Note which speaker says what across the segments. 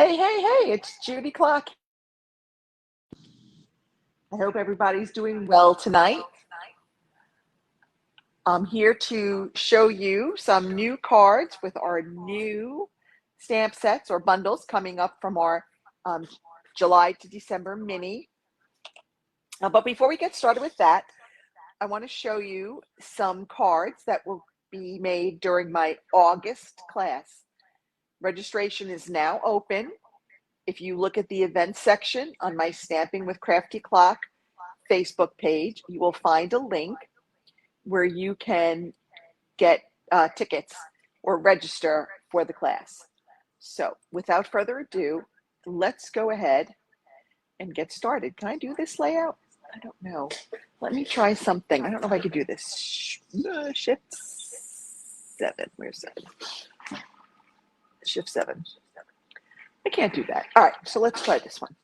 Speaker 1: Hey, it's Judy Klock. I hope everybody's doing well tonight. I'm here to show you some new cards with our new stamp sets or bundles coming up from our um, July to December mini. But before we get started with that, I want to show you some cards that will be made during my August class. Registration is now open. If you look at the events section on my Stamping with Crafty Clock Facebook page, you will find a link where you can get tickets or register for the class. So without further ado, let's go ahead and get started. Can I do this layout? I don't know. Let me try something. I don't know if I could do this. Shift 7. Where's 7? Shift 7. I can't do that. All right, so let's try this one.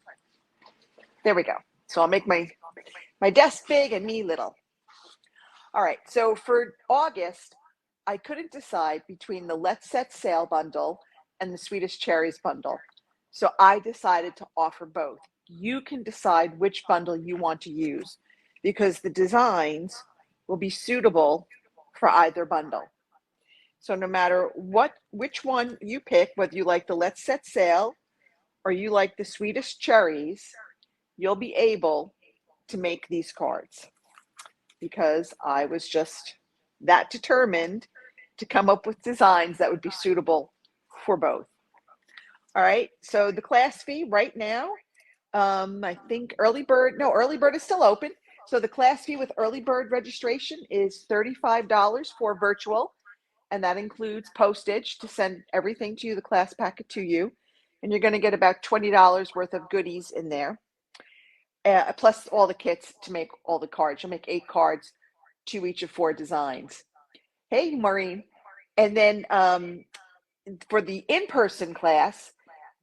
Speaker 1: There we go. So I'll make my desk big and me little. All right, so for August, I couldn't decide between the Let's Set Sail bundle and the Swedish Cherries bundle. So I decided to offer both. You can decide which bundle you want to use because the designs will be suitable for either bundle. So no matter which one you pick, whether you like the Let's Set Sail or you like the Swedish Cherries, you'll be able to make these cards because I was just that determined to come up with designs that would be suitable for both. All right, so the class fee right now, I think early bird is still open. So the class fee with early bird registration is $35 for virtual, and that includes postage to send everything to you, the class packet to you, and you're going to get about $20 worth of goodies in there. Plus all the kits to make all the cards. You'll make 8 cards, 2 each of 4 designs. Hey, Maureen. And then for the in-person class,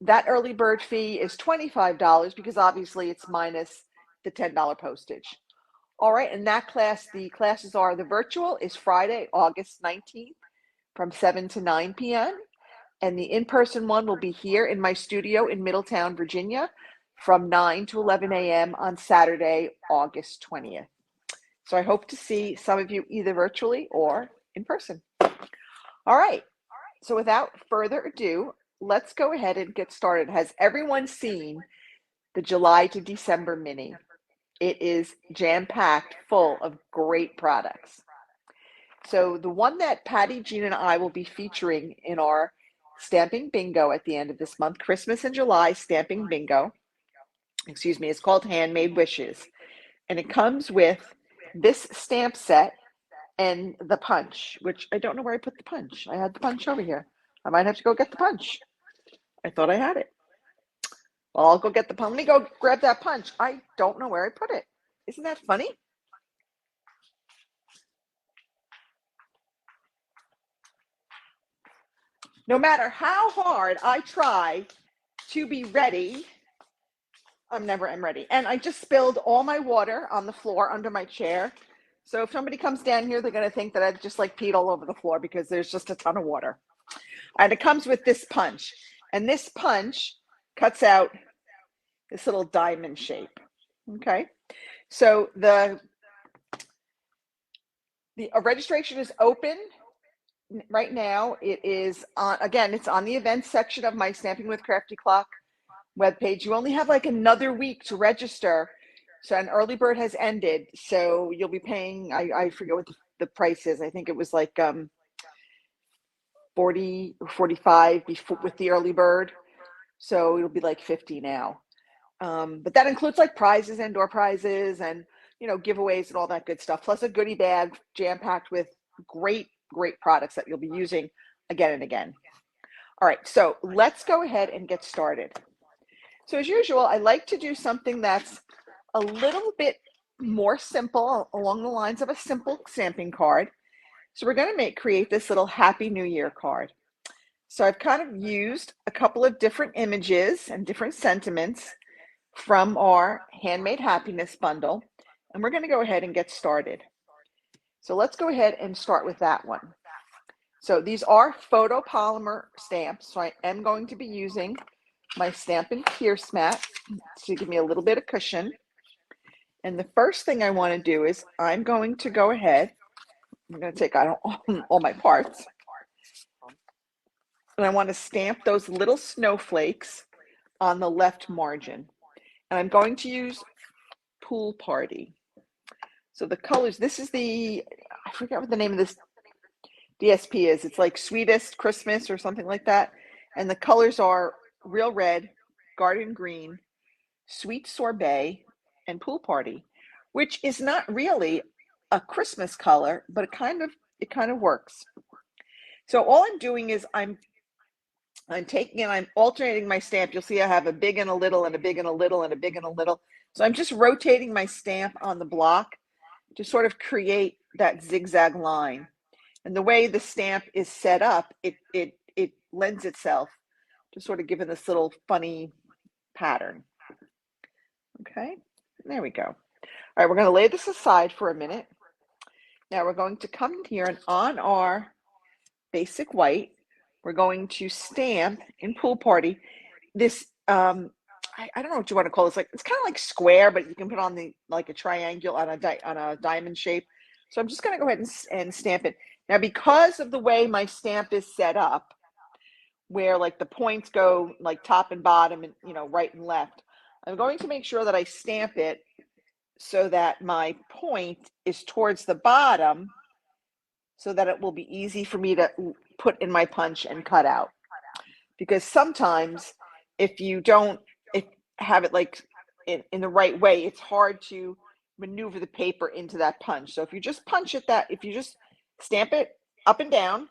Speaker 1: that early bird fee is $25 because obviously it's minus the $10 postage. All right, and that class, the classes are, the virtual is Friday, August 19th from 7 to 9 p.m. And the in-person one will be here in my studio in Middletown, Virginia, from 9 to 11 a.m. on Saturday, August 20th. So I hope to see some of you either virtually or in person. All right, so without further ado, let's go ahead and get started. Has everyone seen the July to December mini? It is jam-packed full of great products. So the one that Patty, Jean, and I will be featuring in our Stamping Bingo at the end of this month, Christmas in July Stamping Bingo, is called Handmade Wishes. And it comes with this stamp set and the punch, which I don't know where I put the punch. I had the punch over here. I might have to go get the punch. I thought I had it. Well, I'll go get the punch. Let me go grab that punch. I don't know where I put it. Isn't that funny? No matter how hard I try to be ready, I'm never ready. And I just spilled all my water on the floor under my chair. So if somebody comes down here, they're going to think that I just like peed all over the floor because there's just a ton of water. And it comes with this punch. And this punch cuts out this little diamond shape. Okay. So the registration is open right now. It is on, again, it's on the events section of my Stamping with Crafty Clock webpage. You only have like another week to register. So an early bird has ended. So you'll be paying, I forget what the price is. I think it was like 40 or 45 before with the early bird. So it'll be like 50 now. But that includes like prizes and door prizes and, you know, giveaways and all that good stuff. Plus a goodie bag jam-packed with great products that you'll be using again and again. All right, so let's go ahead and get started. So as usual, I like to do something that's a little bit more simple along the lines of a simple stamping card. So we're going to create this little Happy New Year card. So I've kind of used a couple of different images and different sentiments from our Handmade Happiness bundle, and we're going to go ahead and get started. So let's go ahead and start with that one. So these are photopolymer stamps, so I am going to be using my Stampin' Pierce mat to give me a little bit of cushion. And the first thing I want to do is I'm going to go ahead. I'm going to take out all my parts. And I want to stamp those little snowflakes on the left margin. And I'm going to use Pool Party. So the colors, this is I forget what the name of this DSP is. It's like Sweetest Christmas or something like that. And the colors are Real Red, Garden Green, Sweet Sorbet, and Pool Party, which is not really a Christmas color, but it kind of works. So all I'm doing is I'm taking and I'm alternating my stamp. You'll see I have a big and a little and a big and a little and a big and a little. So I'm just rotating my stamp on the block to sort of create that zigzag line. And the way the stamp is set up, it lends itself to sort of giving this little funny pattern. Okay, there we go. All right, we're going to lay this aside for a minute. Now we're going to come here and on our basic white, we're going to stamp in Pool Party this, I don't know what you want to call this. Like, it's kind of like square, but you can put on like a triangle on a diamond shape. So I'm just going to go ahead and stamp it. Now, because of the way my stamp is set up, where like the points go like top and bottom and, right and left, I'm going to make sure that I stamp it so that my point is towards the bottom so that it will be easy for me to put in my punch and cut out. Because sometimes if you don't have it like in the right way, it's hard to maneuver the paper into that punch. So if you just if you just stamp it up and down,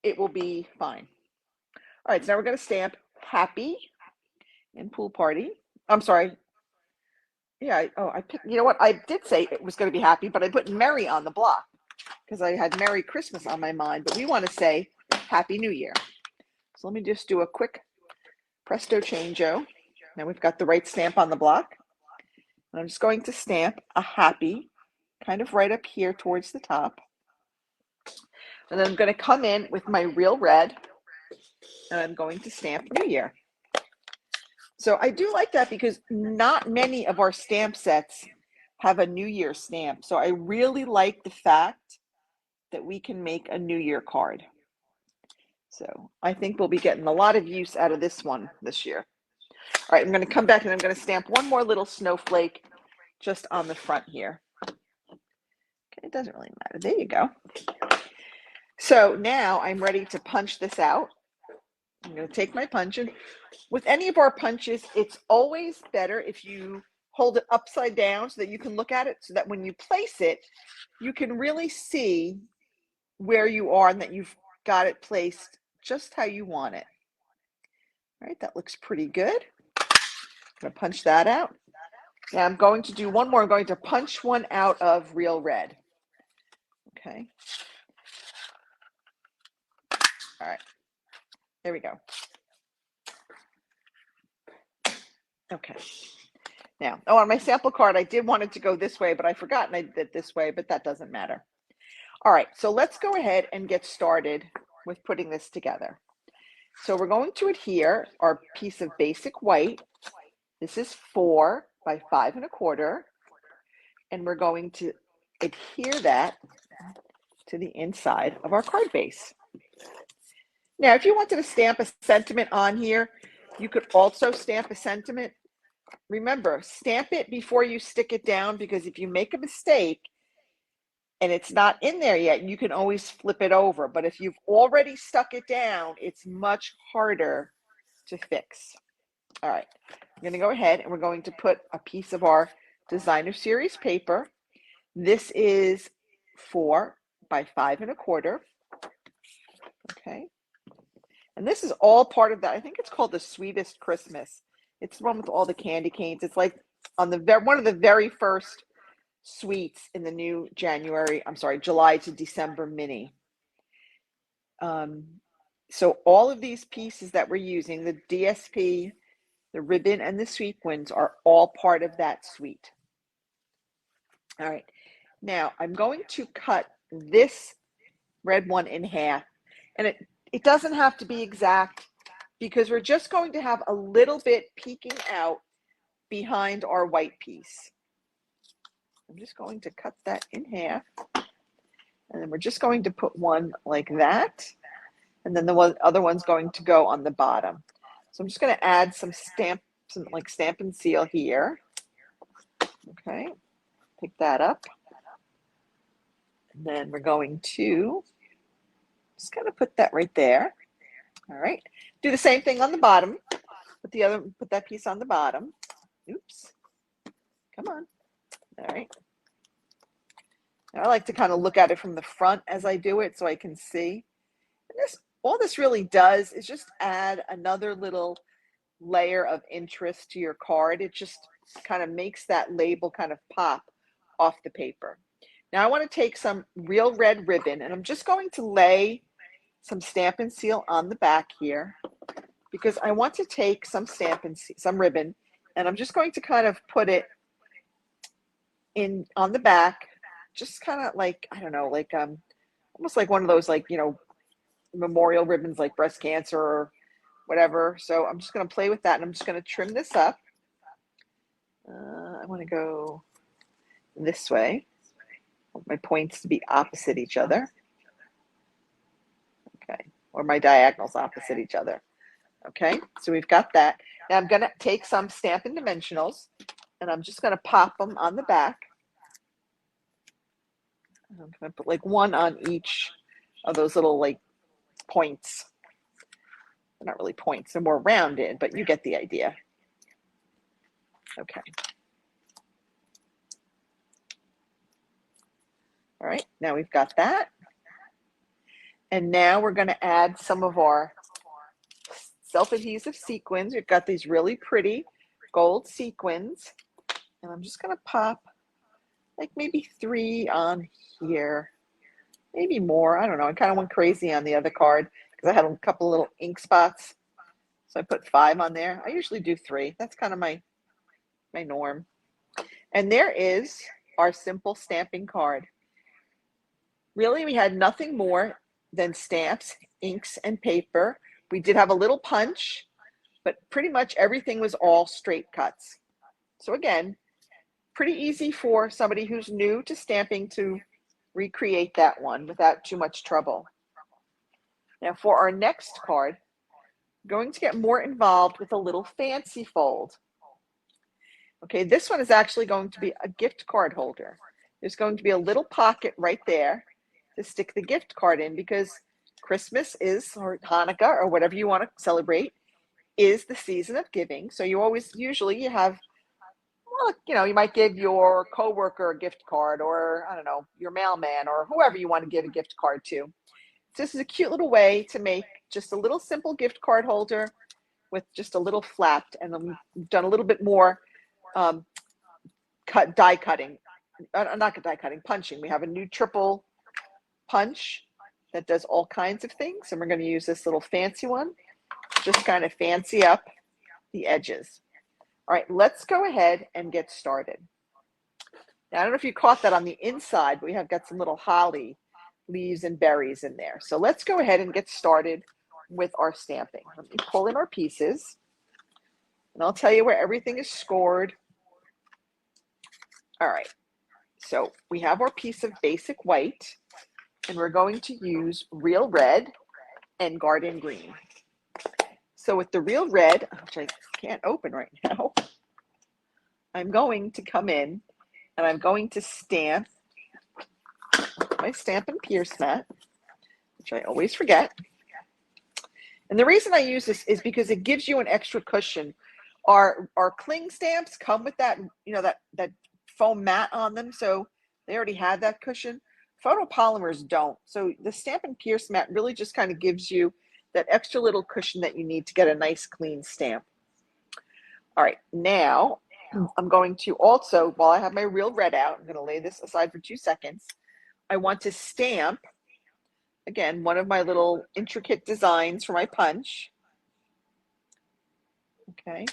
Speaker 1: it will be fine. All right, so now we're going to stamp Happy in Pool Party. I'm sorry. Yeah, I picked, you know what? I did say it was going to be Happy, but I put Merry on the block because I had Merry Christmas on my mind, but we want to say Happy New Year. So let me just do a quick presto changeo. Now we've got the right stamp on the block. And I'm just going to stamp a Happy kind of right up here towards the top. And then I'm going to come in with my Real Red and I'm going to stamp New Year. So I do like that because not many of our stamp sets have a New Year stamp. So I really like the fact that we can make a New Year card. So I think we'll be getting a lot of use out of this one this year. All right, I'm going to come back and I'm going to stamp one more little snowflake just on the front here. Okay, it doesn't really matter. There you go. So now I'm ready to punch this out. I'm going to take my punch, and with any of our punches, it's always better if you hold it upside down so that you can look at it, so that when you place it, you can really see where you are and that you've got it placed just how you want it. All right, that looks pretty good. I'm going to punch that out. Now I'm going to do one more. I'm going to punch one out of Real Red. Okay. All right. There we go. Okay. Now, on my sample card, I did want it to go this way, but I forgot and I did it this way, but that doesn't matter. All right, so let's go ahead and get started with putting this together. So we're going to adhere our piece of basic white. This is 4 by 5 1/4, and we're going to adhere that to the inside of our card base. Now, if you wanted to stamp a sentiment on here, you could also stamp a sentiment. Remember, stamp it before you stick it down, because if you make a mistake and it's not in there yet, you can always flip it over. But if you've already stuck it down, it's much harder to fix. All right, I'm going to go ahead and we're going to put a piece of our designer series paper. This is 4 by 5 1/4. Okay. And this is all part of that. I think it's called the Sweetest Christmas. It's the one with all the candy canes. It's like on one of the very first sweets in the new July to December mini. So all of these pieces that we're using, the DSP, the ribbon, and the sequins, are all part of that suite. All right. Now I'm going to cut this red one in half, and it doesn't have to be exact. because we're just going to have a little bit peeking out behind our white piece. I'm just going to cut that in half, and then we're just going to put one like that, and then the other one's going to go on the bottom. So I'm just going to add some like Stampin' Seal here. Okay, pick that up, and then we're going to just kind of put that right there. All right, do the same thing on the bottom. Put that piece on the bottom. Oops, come on. All right. I like to kind of look at it from the front as I do it so I can see. And all this really does is just add another little layer of interest to your card. It just kind of makes that label kind of pop off the paper. Now I want to take some real red ribbon, and I'm just going to lay some Stampin' Seal on the back here, because I want to take some ribbon, and I'm just going to kind of put it in on the back, just kind of like, I don't know, like almost like one of those, like, you know, memorial ribbons like breast cancer or whatever. So I'm just going to play with that, and I'm just going to trim this up. I want to go this way. I want my points to be opposite each other. Okay, or my diagonals opposite each other. Okay, so we've got that. Now I'm going to take some Stampin' Dimensionals, and I'm just going to pop them on the back. I'm going to put like one on each of those little like points. They're not really points, they're more rounded, but you get the idea. Okay. All right, now we've got that. And now we're going to add some of our self-adhesive sequins. We've got these really pretty gold sequins. And I'm just going to pop like maybe 3 on here. Maybe more. I don't know. I kind of went crazy on the other card because I had a couple little ink spots. So I put 5 on there. I usually do 3. That's kind of my norm. And there is our simple stamping card. Really, we had nothing more than stamps, inks, and paper. We did have a little punch, but pretty much everything was all straight cuts. So again, pretty easy for somebody who's new to stamping to recreate that one without too much trouble. Now for our next card, we're going to get more involved with a little fancy fold. Okay, this one is actually going to be a gift card holder. There's going to be a little pocket right there to stick the gift card in, because Christmas is, or Hanukkah, or whatever you want to celebrate, is the season of giving. So you usually have, well, you know, you might give your coworker a gift card, or I don't know, your mailman, or whoever you want to give a gift card to. So this is a cute little way to make just a little simple gift card holder with just a little flap, and then we've done a little bit more punching. We have a new triple punch that does all kinds of things, and we're going to use this little fancy one, just kind of fancy up the edges. All right, let's go ahead and get started. Now, I don't know if you caught that on the inside, but we have got some little holly leaves and berries in there. So let's go ahead and get started with our stamping. Let me pull in our pieces, and I'll tell you where everything is scored. All right, so we have our piece of basic white, and we're going to use real red and garden green. So with the real red, which I can't open right now, I'm going to come in and I'm going to stamp my Stampin' Pierce mat, which I always forget. And the reason I use this is because it gives you an extra cushion. Our cling stamps come with that, you know, that foam mat on them, so they already have that cushion. Photopolymers don't. So the Stampin' Pierce mat really just kind of gives you that extra little cushion that you need to get a nice clean stamp. All right, now I'm going to also, while I have my real red out, I'm going to lay this aside for 2 seconds. I want to stamp, again, one of my little intricate designs for my punch. Okay.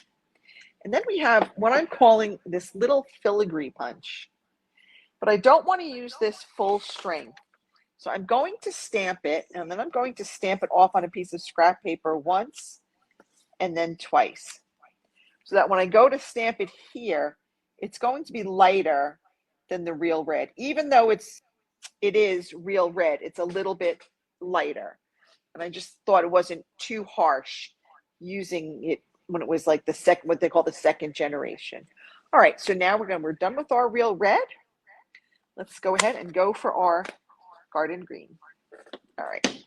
Speaker 1: And then we have what I'm calling this little filigree punch. But I don't want to use this full strength. So I'm going to stamp it, and then I'm going to stamp it off on a piece of scrap paper once, and then twice. So that when I go to stamp it here, it's going to be lighter than the real red. Even though it is real red, it's a little bit lighter. And I just thought it wasn't too harsh using it when it was like the second, what they call the second generation. All right, so now we're done with our real red. Let's go ahead and go for our garden green. All right,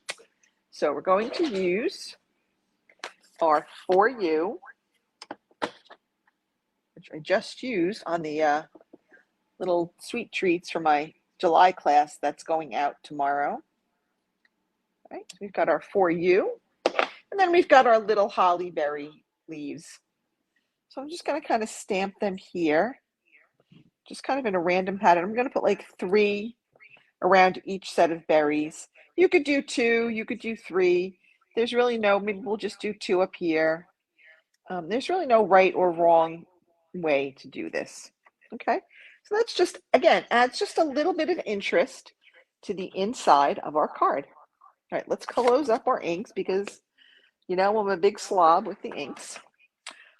Speaker 1: so we're going to use our For You, which I just used on the little sweet treats for my July class that's going out tomorrow. All right, so we've got our For You, and then we've got our little holly berry leaves. So I'm just going to kind of stamp them here, just kind of in a random pattern. I'm going to put like 3 around each set of berries. You could do 2, you could do 3. There's really no, maybe we'll just do 2 up here. There's really no right or wrong way to do this. Okay, so that's just, again, adds just a little bit of interest to the inside of our card. All right, let's close up our inks because, you know, I'm a big slob with the inks.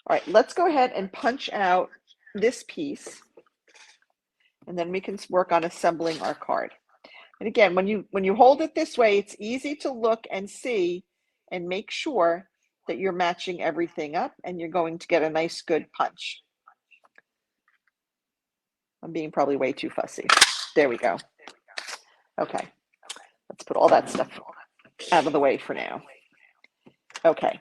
Speaker 1: All right, let's go ahead and punch out this piece, and then we can work on assembling our card. And again, when you hold it this way, it's easy to look and see and make sure that you're matching everything up and you're going to get a nice good punch. I'm being probably way too fussy. There we go. Okay, let's put all that stuff out of the way for now. Okay,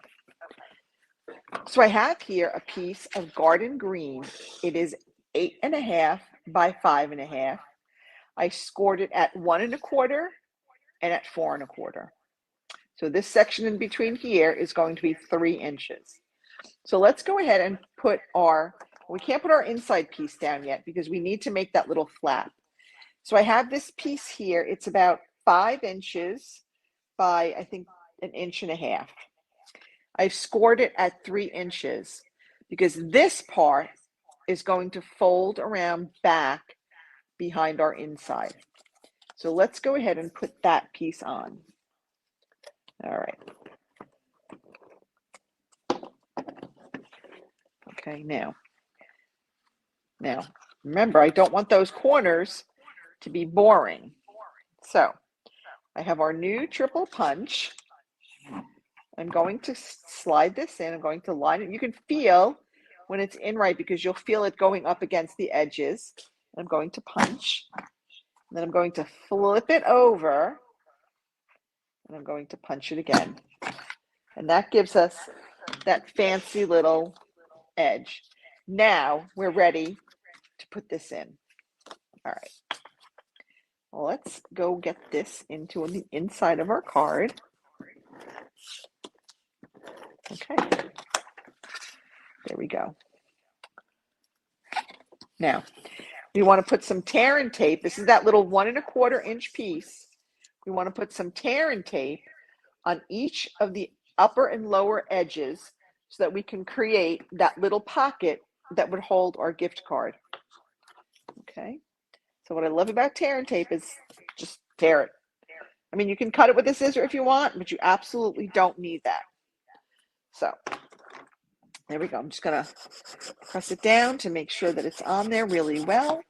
Speaker 1: so I have here a piece of garden green. It is 8.5 by 5.5. I scored it at 1 1/4 and at 4 1/4. So this section in between here is going to be 3 inches. So let's go ahead and put we can't put our inside piece down yet because we need to make that little flap. So I have this piece here. It's about 5 inches by, I think, 1.5 inches. I've scored it at 3 inches because this part is going to fold around back behind our inside. So let's go ahead and put that piece on. All right. Okay, now remember, I don't want those corners to be boring. So I have our new triple punch. I'm going to slide this in. I'm going to line it. You can feel when it's in right because you'll feel it going up against the edges. I'm going to punch. And then I'm going to flip it over. And I'm going to punch it again. And that gives us that fancy little edge. Now we're ready to put this in. All right. Well, let's go get this into the inside of our card. Okay. There we go. Now, we want to put some tear and tape. This is that little 1 1/4 inch piece. We want to put some tear and tape on each of the upper and lower edges so that we can create that little pocket that would hold our gift card. Okay. So what I love about tear and tape is just tear it. I mean, you can cut it with a scissor if you want, but you absolutely don't need that. So there we go. I'm just going to press it down to make sure that it's on there really well.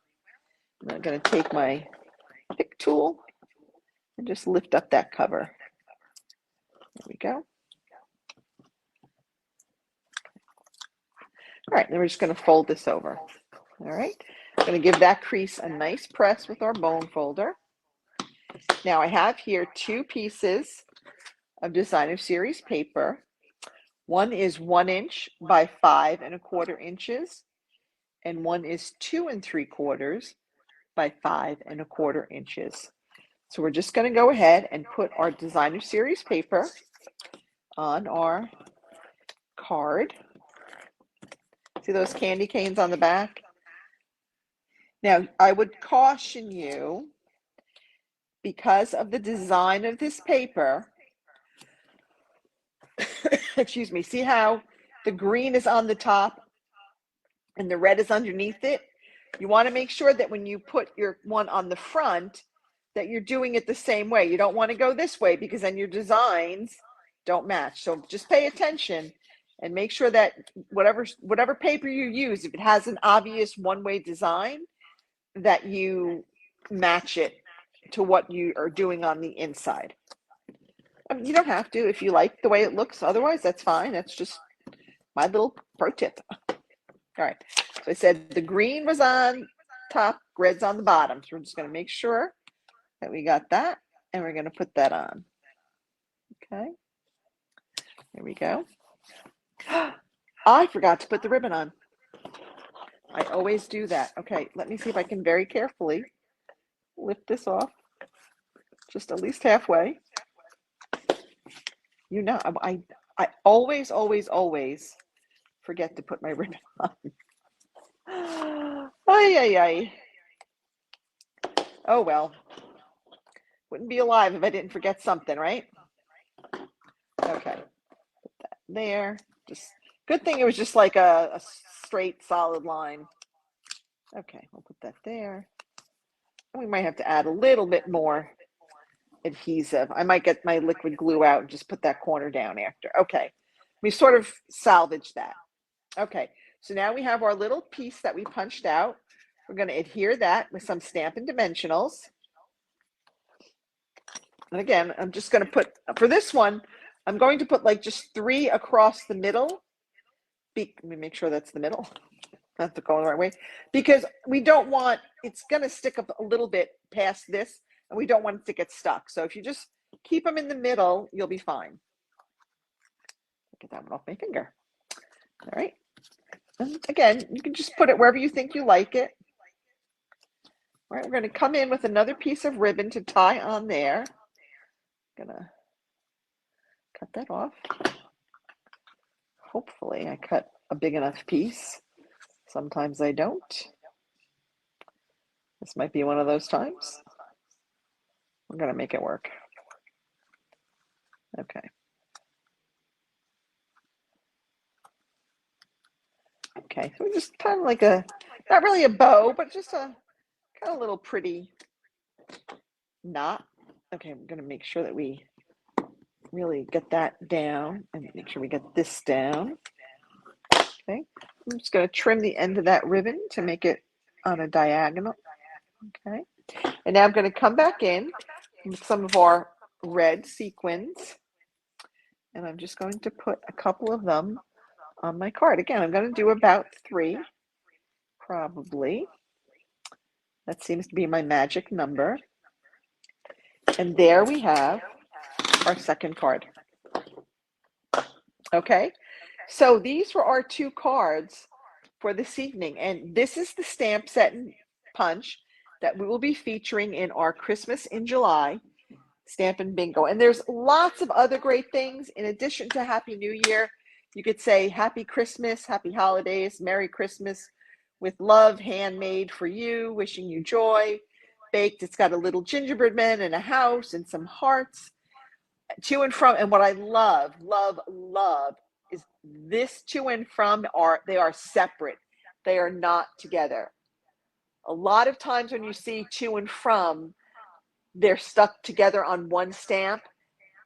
Speaker 1: And I'm going to take my pick tool and just lift up that cover. There we go. All right, then we're just going to fold this over. All right, I'm going to give that crease a nice press with our bone folder. Now I have here 2 pieces of designer series paper. One is 1 inch by 5 1/4 inches, and one is 2 3/4 by 5 1/4 inches. So we're just going to go ahead and put our designer series paper on our card. See those candy canes on the back? Now, I would caution you, because of the design of this paper, excuse me, see how the green is on the top and the red is underneath it? You want to make sure that when you put your one on the front, that you're doing it the same way. You don't want to go this way because then your designs don't match. So just pay attention And make sure that whatever paper you use, if it has an obvious one-way design, that you match it to what you are doing on the inside. I mean, you don't have to if you like the way it looks. Otherwise, that's fine. That's just my little pro tip. All right. So I said the green was on top, red's on the bottom. So we're just going to make sure that we got that, and we're going to put that on. Okay. There we go. I forgot to put the ribbon on. I always do that. Okay, let me see if I can very carefully lift this off, just at least halfway. You know, I always forget to put my ribbon on. Ay. Oh well, wouldn't be alive if I didn't forget something, right? Okay, put that there. Just good thing it was just like a straight solid line. Okay, we'll put that there. We might have to add a little bit more adhesive. I might get my liquid glue out and just put that corner down after. Okay, we sort of salvaged that. Okay, so now we have our little piece that we punched out. We're going to adhere that with some Stampin' Dimensionals. And again, I'm just going to put, for this one, I'm going to put like just 3 across the middle. Let me make sure that's the middle. That's going the right way. Because we don't want, it's going to stick up a little bit past this, and we don't want it to get stuck. So if you just keep them in the middle, you'll be fine. Get that one off my finger. All right. And again, you can just put it wherever you think you like it. All right, we're going to come in with another piece of ribbon to tie on there. I'm going to cut that off. Hopefully I cut a big enough piece. Sometimes I don't. This might be one of those times. We're going to make it work. Okay. Okay, so just kind of like a, not really a bow, but just a kind of little pretty knot. Okay, I'm going to make sure that we really get that down and make sure we get this down. Okay, I'm just going to trim the end of that ribbon to make it on a diagonal. Okay, and now I'm going to come back in with some of our red sequins, and I'm just going to put a couple of them on my card. Again, I'm going to do about 3, probably. That seems to be my magic number. And there we have our second card. Okay, so these were our 2 cards for this evening. And this is the stamp set and punch that we will be featuring in our Christmas in July Stampin' Bingo. And there's lots of other great things. In addition to Happy New Year, you could say Happy Christmas, Happy Holidays, Merry Christmas, with love, handmade for you, wishing you joy. Baked, it's got a little gingerbread man and a house and some hearts. To and from, and what I love is this to and from they are separate. They are not together. A lot of times when you see to and from, they're stuck together on one stamp,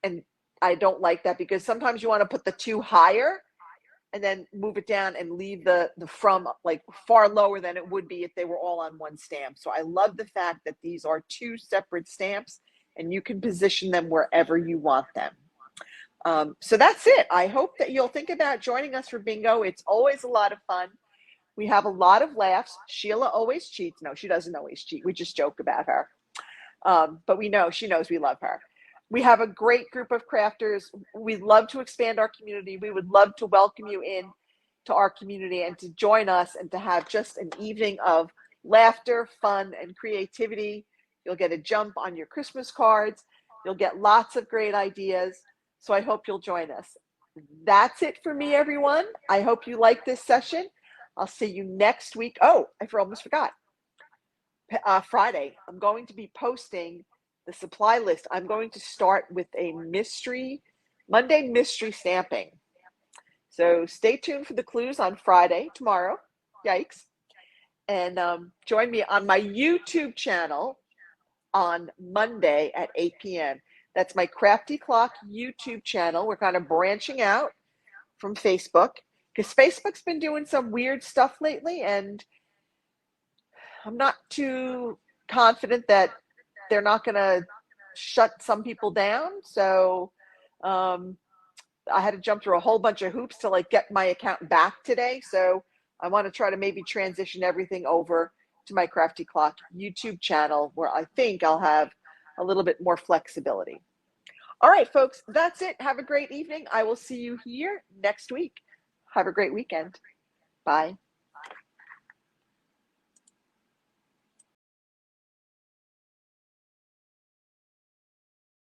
Speaker 1: and I don't like that, because sometimes you want to put the 2 higher and then move it down and leave the from like far lower than it would be if they were all on one stamp. So I love the fact that these are 2 separate stamps, and you can position them wherever you want them. So that's it. I hope that you'll think about joining us for bingo. It's always a lot of fun. We have a lot of laughs. Sheila always cheats. No, she doesn't always cheat. We just joke about her. But she knows we love her. We have a great group of crafters. We'd love to expand our community. We would love to welcome you in to our community and to join us and to have just an evening of laughter, fun, and creativity. You'll get a jump on your Christmas cards. You'll get lots of great ideas. So I hope you'll join us. That's it for me, everyone. I hope you like this session. I'll see you next week. Oh, I almost forgot. Friday, I'm going to be posting the supply list. I'm going to start with a Monday mystery stamping. So stay tuned for the clues on Friday, tomorrow. Yikes. And join me on my YouTube channel on Monday at 8 p.m. That's my Crafty Clock YouTube channel. We're kind of branching out. from Facebook, because Facebook's been doing some weird stuff lately, and I'm not too confident that they're not going to shut some people down. So um, I had to jump through a whole bunch of hoops to like get my account back today. So I want to try to maybe transition everything over to my Crafty Clock YouTube channel, where I think I'll have a little bit more flexibility. All right, folks, that's it. Have a great evening. I will see you here next week. Have a great weekend. Bye.